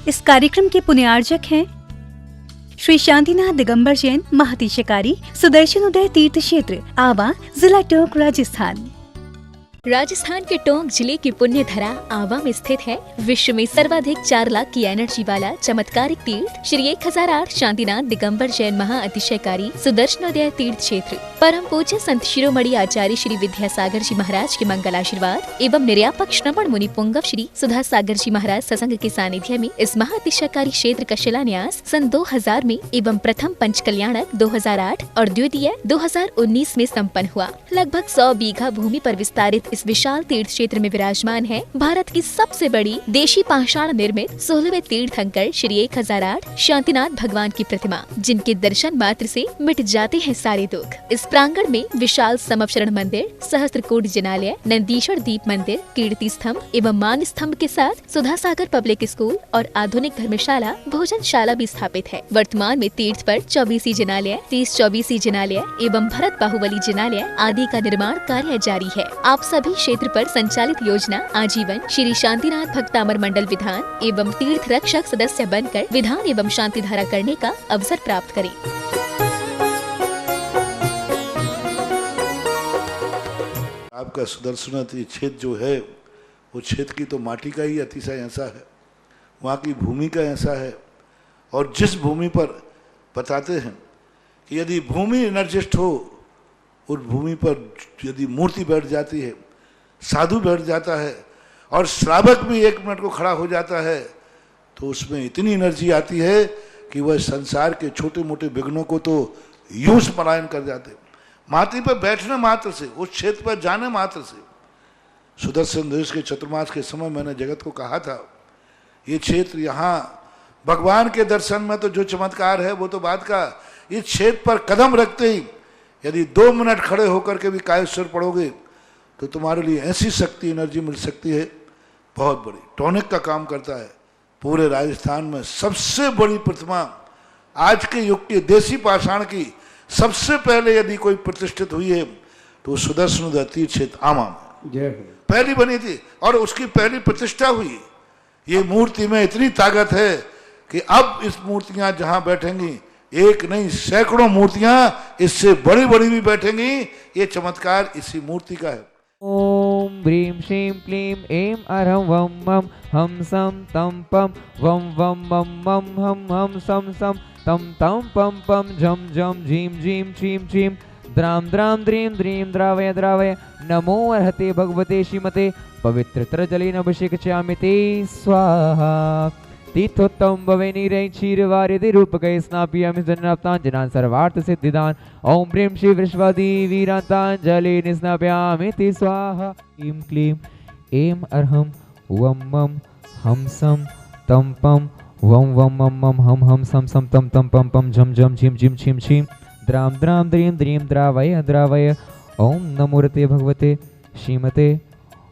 इस कार्यक्रम के पुण्यार्जक हैं श्री शांतिनाथ दिगंबर जैन महातिशकारी सुदर्शन उदय तीर्थ क्षेत्र आवा, जिला टोंक, राजस्थान। राजस्थान के टोंक जिले की पुण्य धरा आवा में स्थित है विश्व में सर्वाधिक 4 लाख की एनर्जी वाला चमत्कारिक तीर्थ श्री 1008 शांतिनाथ दिगंबर जैन महाअतिशयकारी सुदर्शनोदय तीर्थ क्षेत्र। परम पूज्य संत शिरोमणि आचार्य श्री विद्यासागर जी महाराज के मंगल आशीर्वाद एवं निर्यापक श्रवण मुनि पुंगव श्री सुधा सागर जी महाराज सत्संग के सानिध्य में इस महाअतिशयकारी क्षेत्र का शिलान्यास सन 2000 में एवं प्रथम पंच कल्याणक 2008 और द्वितीय 2019 में संपन्न हुआ। लगभग 100 बीघा भूमि पर विस्तारित इस विशाल तीर्थ क्षेत्र में विराजमान है भारत की सबसे बड़ी देशी पाषाण निर्मित 16वें तीर्थंकर श्री 1008 शांतिनाथ भगवान की प्रतिमा, जिनके दर्शन मात्र से मिट जाते हैं सारे दुख। इस प्रांगण में विशाल समवशरण मंदिर, सहस्त्रकूट जिनालय, नंदीश्वर दीप मंदिर, कीर्ति स्तंभ एवं मान स्तंभ के साथ सुधा सागर पब्लिक स्कूल और आधुनिक धर्मशाला, भोजनशाला भी स्थापित है। वर्तमान में तीर्थ पर 24 जिनालय, 30-24 जिनालय एवं भरत बाहुबली जिनालय आदि का निर्माण कार्य जारी है। आप सभी क्षेत्र पर संचालित योजना आजीवन श्री शांतिनाथ भक्तामर मंडल विधान एवं तीर्थ रक्षक सदस्य बनकर विधान एवं शांति धारा करने का अवसर प्राप्त करें। आपका सुदर्शन क्षेत्र जो है वो क्षेत्र की तो माटी का ही अतिशय ऐसा है, वहाँ की भूमि का ऐसा है। और जिस भूमि पर बताते हैं कि यदि भूमि एनर्जिस्ट हो, उस भूमि पर यदि मूर्ति बैठ जाती है, साधु बैठ जाता है और श्रावक भी 1 मिनट को खड़ा हो जाता है, तो उसमें इतनी एनर्जी आती है कि वह संसार के छोटे मोटे विघ्नों को तो यूं पलायन कर जाते। माटी पर बैठने मात्र से, उस क्षेत्र पर जाने मात्र से, सुदर्शन देश के चतुर्मास के समय मैंने जगत को कहा था, ये क्षेत्र यहाँ भगवान के दर्शन में तो जो चमत्कार है वो तो बात का, इस क्षेत्र पर कदम रखते ही यदि 2 मिनट खड़े होकर के भी कायेश्वर पढ़ोगे तो तुम्हारे लिए ऐसी शक्ति एनर्जी मिल सकती है, बहुत बड़ी। टॉनिक का काम करता है। पूरे राजस्थान में सबसे बड़ी प्रतिमा आज के युग की देसी पाषाण की सबसे पहले यदि कोई प्रतिष्ठित हुई है तो सुदर्शन तीर्थ क्षेत्र आमा में पहली बनी थी और उसकी पहली प्रतिष्ठा हुई। ये मूर्ति में इतनी ताकत है कि अब इस मूर्तियां जहां बैठेंगी, एक नहीं सैकड़ों मूर्तियां इससे बड़ी बड़ी भी बैठेंगी। ये चमत्कार इसी मूर्ति का है। ओम ह्रीं श्रीं क्लीं ऐं अरहं वं मं हम सं तं पं वं वं मं मं हम हम सं सं तं तं पं पं झं झं झीं झीं छीं छीं द्रां द्रां द्रीं द्रीं द्रावय द्रावय नमो अर्हते भगवते श्रीमते पवित्रतर जलेन अभिषेकयामि ते स्वाहा। तीर्थोत्तम भवे नीरै क्षीरवार्यदे रूपकै स्नापयामि जन्नाप्ताञ्जनान् सर्वार्थ सिद्धिदान्। ओम ह्रीं श्री विश्वादिवीरान्ताञ्जलि निस्नापयामि ते स्वाहा। क्लीं क्लीं ऐं अरहं वं मं हम सं तं पं वं वं मं मं हम हम सं सं तं तं पं पं झं झं झीं झीं छीं छीं द्रां द्रां द्रीं द्रीं द्रावय द्रावय। ओम नमोरते भगवते श्रीमते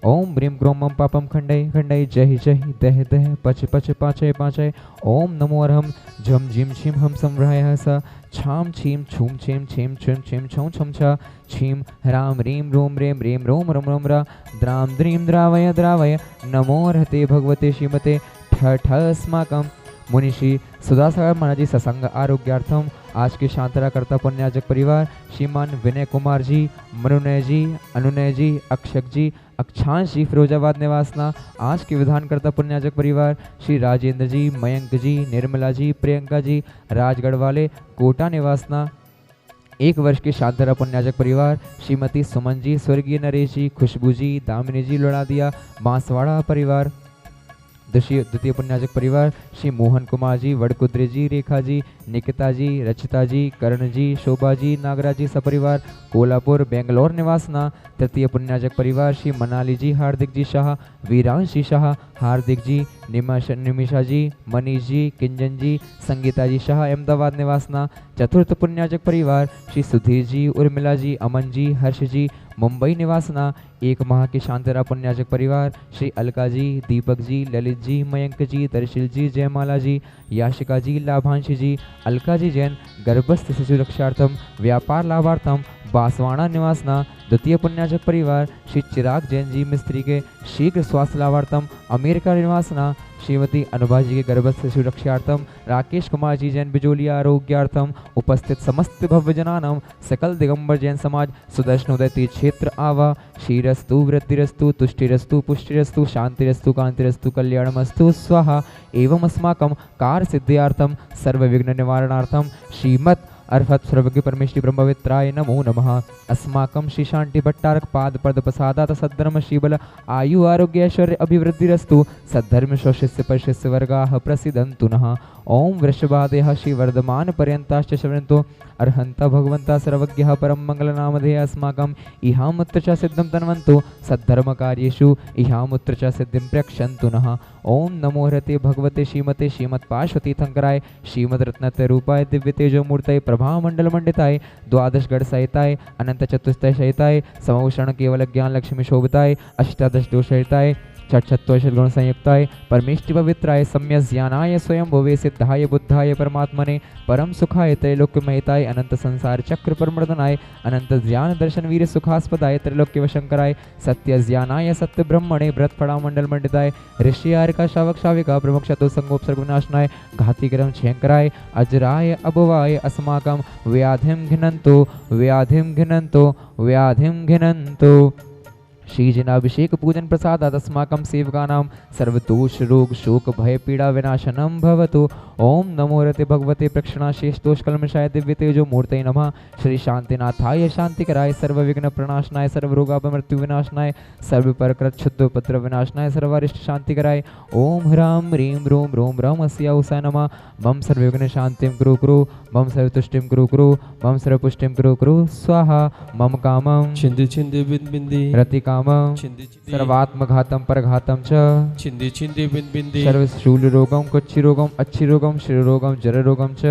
ओम ह्रीं क्रों मं पापम खंडय खंडय जय जय दह दह पच पच पाचय पाचय। ओम नमो अर्हं झम झीं छीं हम संव्रायः स छाम छीं छूम छीं छीं छुं छीं छौं छम छ छीं ह्रां ह्रीं रूं ह्रीं ह्रीं रों रं रं र द्रां द्रीं द्रावय द्रावय नमो अर्हते भगवते श्रीमते ठ ठ अस्माकं मुनिषि सुधासागर महाराज जी सत्संग आरोग्यार्थम आज के शांतरा कर्ता पुण्याजक परिवार श्रीमान विनय कुमार जी, मनुनय जी, अनुनय जी, अक्षक जी, अक्षांश जी फिरोजाबाद निवासना। आज के विधानकर्ता पुण्याजक परिवार श्री राजेंद्र जी, मयंक जी, निर्मला जी, प्रियंका जी, राजगढ़ वाले कोटा निवासना। 1 वर्ष के शांतरा पुण्याजक परिवार श्रीमती सुमन जी, स्वर्गीय नरेश जी, खुशबू जी, दामिनी जी लोड़ादिया बांसवाड़ा परिवार। द्वितीय पुण्याजक परिवार श्री मोहन कुमार जी, वड़कुद्रे जी, रेखा जी, निकिता जी, रचिता जी, कर्ण जी, शोभा जी, नागराज जी सपरिवार कोल्हापुर बेंगलोर निवासना। तृतीय पुण्याजक परिवार श्री मनाली जी, हार्दिक जी शाह, वीरांश जी शाह, हार्दिक जी, निमिषा जी, मनीष जी, किंजन जी, संगीता जी शाह अहमदाबाद निवासना। चतुर्थ पुण्याजक परिवार श्री सुधीर जी, उर्मिला जी, अमन जी, हर्ष जी मुंबई निवासना। 1 माह के शांतरा पुण्याजक परिवार श्री अलका जी, दीपक जी, ललित जी, मयंक जी, दर्शिल जी, जयमाला जी, याशिका जी, लाभांशी जी, अलका जी जैन गर्भस्थ शिशु रक्षार्थम व्यापार लाभार्थम बांसवाड़ा निवासना। द्वितीय पुण्याजक परिवार श्री चिराग जैन जी मिस्त्री के शीघ्र स्वास्थ्य लाभार्थम अमेरिका निवासना। श्रीमती अनुभा जी के गर्भस्थ सुरक्षार्थम, राकेश कुमार जी जैन बिजोलिया आरोग्यार्थम, उपस्थित समस्त भव्यजनानां सकल दिगंबर जैन समाज सुदर्शन उदय तीर्थ क्षेत्र आवा, श्रीरस्तु वृद्धिरस्तु तुष्टिरस्तु पुष्टिरस्तु शांतिरस्तु कांतिरस्तु कल्याणमस्तु स्वाहा। एवं अस्माकं कार्य सिद्ध्यार्थम सर्व विघ्न निवारणार्थम श्रीमत् अर्हत सर्वज्ञ परमेश्वरी ब्रह्मवित्राय नमो नमः। अस्माकं श्री शांति भट्टारक पाद पद प्रसादात सद्धर्म श्रीबल आयु आरोग्य ऐश्वर्य अभिवृद्धिरस्तु। सद्धर्म शिष्य परिशिष्य वर्गाः प्रसिद्धन्तु नः। ओम वृषभादेह श्री वर्धमान पर्यंताश्च शवन्तु अर्हन्त भगवन्ता सर्वज्ञः परम मंगल नामधेय अस्माकं इहामुत्र च सिद्धं तन्वन्तु सद्धर्म कार्येषु इहामुत्र च सिद्धिं प्रयक्षन्तु नः। ओम नमो हरते भगवते श्रीमते श्रीमत्पार्श्वतीर्थंकराय श्रीमद् रत्नत्रय रूपाय दिव्य तेजो मूर्तये प्रभा मंडल मंडिताय द्वादश गढ़ सहिताय अनंत चतुष्टय सहिताय समभूषण केवल ज्ञान लक्ष्मी शोभिताय अष्टादश दोष सहिताय षट्छत्वाशत गुण संयुक्ताय परमेष्टि पवित्राय सम्यक ज्ञानाय स्वयं भवे सिद्धाय बुद्धाय परमात्मने परम सुखाय त्रैलोक्य महिताय अनंत संसार चक्र परमर्दनाय अनंत ज्ञान दर्शन वीर सुखास्पदाय त्रैलोक्य वशंकराय सत्य ज्ञानाय सत्य ब्रह्मणे भ्रतफड़ा मंडल मंडिताय ऋषि आर्का शावक शाविका प्रमुख शतो संगोपसर्ग विनाशनाय घाती क्रम छेंकराय अजराय अभवाय अस्माकं व्याधिं घिनन्तु व्याधिं घिनन्तु व्याधिं घिनन्तु। श्री जनाभिषेक पूजन प्रसादात् अस्माकं सेवकानां सर्वदोष रोग शोक भय पीड़ा विनाशनं भवतु। ओम नमो रते भगवते प्रक्षणाशेषदोष कल्मषाय दिव्य तेजो मूर्तये नमः। श्री शांतिनाथाय शांतिकराय सर्व विघ्न प्रणाशनाय सर्व रोगापमृत्यु विनाशनाय सर्व परकृत क्षुद्र उपद्र विनाशनाय सर्वारिष्ट शांतिकराय ओम ह्रां ह्रीं ह्रूं ह्रूं ह्रौं अस्याउसाय नमः। मम सर्वविघ्न शांतिं कुरु कुरु मम सर्वतुष्टिं कुरु कुरु मम सर्वपुष्टिं कुरु कुरु स्वाहा। मम कामं छिंदि छिंदि बिंद बिंदि रति कामं छिंदि छिंदि सर्वात्मघातं परघातं च छिंदि छिंदि बिंद बिंदि सर्वशूल रोगं कुक्षि रोगं अच्छि रोगं शिरो रोगं जर रोगं च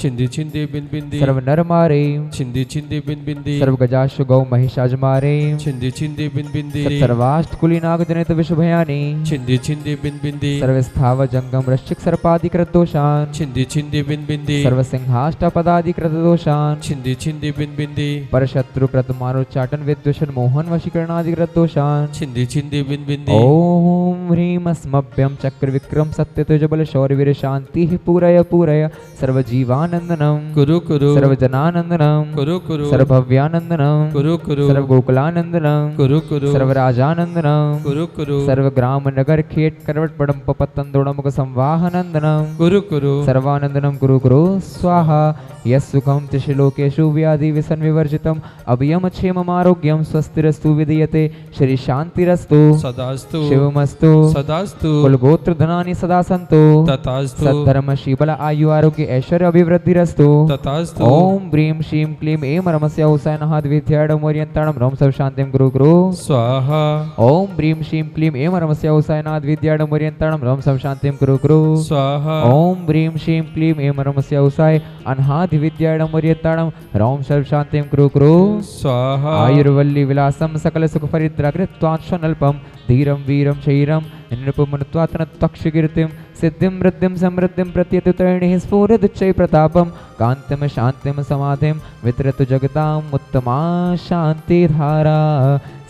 छिंदि छिंदि बिंद बिंदि सर्व नर मारे छिंदि छिंदि बिंद बिंदि सर्व गजाशु गौ महिषाज मारे छिंदि छिंदि बिंद बिंदि सर्वाष्ट कुलीनाग जनित विश्व भयानि छिंदि छिंदि बिंद बिंदि सर्व स्थाव जंगम वृश्चिक सर्पादिकृत दोषान् छिंदि छिंदि बिंद बिंदि सर्व सिंहाष्ट पदादिकृत दोषान् छिंदि छिंदि बिंद बिंदि परशत्रु कृत मारोच्चाटन विद्वेषण मोहन वशीकरणादिकृत दोषान् छिंदि छिंदि बिंद बिंदि ओम ह्रीं अस्मभ्यं चक्र विक्रम सत्य तेज बल शौर्य वीर शांति पूरय पूरय सर्व जीवानंदनम कुरु कुरु सर्व जनानंदनम कुरु कुरु सर्व भव्यानंदनम कुरु कुरु सर्व गोकुलानंदनम कुरु कुरु सर्व राजानंदनम कुरु कुरु सर्व ग्राम नगर खेट करवट बड़म पपत्तन दोड़मुख संवाहनंदनम कुरु कुरु सर्वानंदनम कुरु कुरु स्वाहा। यस्सुखं त्रिशलोकेषु व्याधि विसन विवर्जितम अभयम क्षेमम आरोग्यम स्वस्तिरस्तु विधीयते श्री शांतिरस्तु सदास्तु शिवमस्तु सदास्तु कुलगोत्र धनानि सदा सन्तु तथास्तु सद्धर्म शीबल आयु आरोग्य ऐश्वर्य अभिवृद्धिरस्तु तथास्तु ओम ह्रीं श्रीं क्लीं ऐं रमस्य हुसैनः द्वितीयाडं वरियन्ताणं ह्रौं सर्व शान्तिं कुरु कुरु स्वाहा ओम ह्रीं श्रीं क्लीं ऐं रमस्य हुसैनः द्वितीयाडं वरियन्ताणं ह्रौं सर्व शान्तिं कुरु कुरु स्वाहा ओम ह्रीं श्रीं क्लीं ऐं रमस्य हुसै अनहादि विद्याडं वरियन्ताणं ह्रौं सर्व शान्तिं कुरु कुरु स्वाहा आयुर्वल्ली विलासं सकल सुख परिद्रा कृत्वांश्वनल्पं धीरं वीरं शरीरं नृपमनुत्वात्तनत्वक्षकीर्तिं सिद्धिं वृद्धिं समृद्धिं प्रत्यतुतरणिः स्फुरदुच्चै प्रतापं कान्तिं शान्तिं समाधिं वितरतु जगताम् उत्तमा शान्तिधारा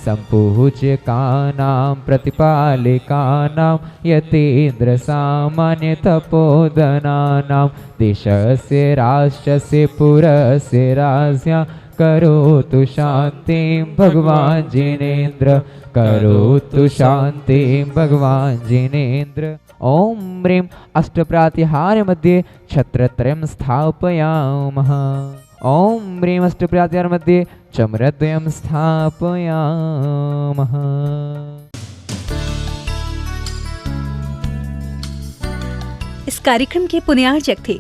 सम्पूज्यकानां प्रतिपालिकानां यतीन्द्र सामान्य तपोधनानां देशस्य राष्ट्रस्य पुरस्य राज्ञा करोतु शान्तिं भगवान् जिनेन्द्र करोतु शान्तिं भगवान् जिनेन्द्र। ओम ह्रीं अष्टप्रातिहार्य मध्ये छत्रत्रयं स्थापयामः। ओम ह्रीं अष्टप्रातिहार्य मध्ये चमरद्वयं स्थापयामः। इस कार्यक्रम के पुण्यार्चक थे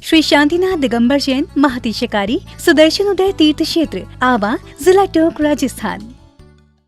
श्री शांतिनाथ दिगंबर जैन महातिशयकारी सुदर्शन उदय तीर्थ क्षेत्र आवा, जिला टोंक, राजस्थान।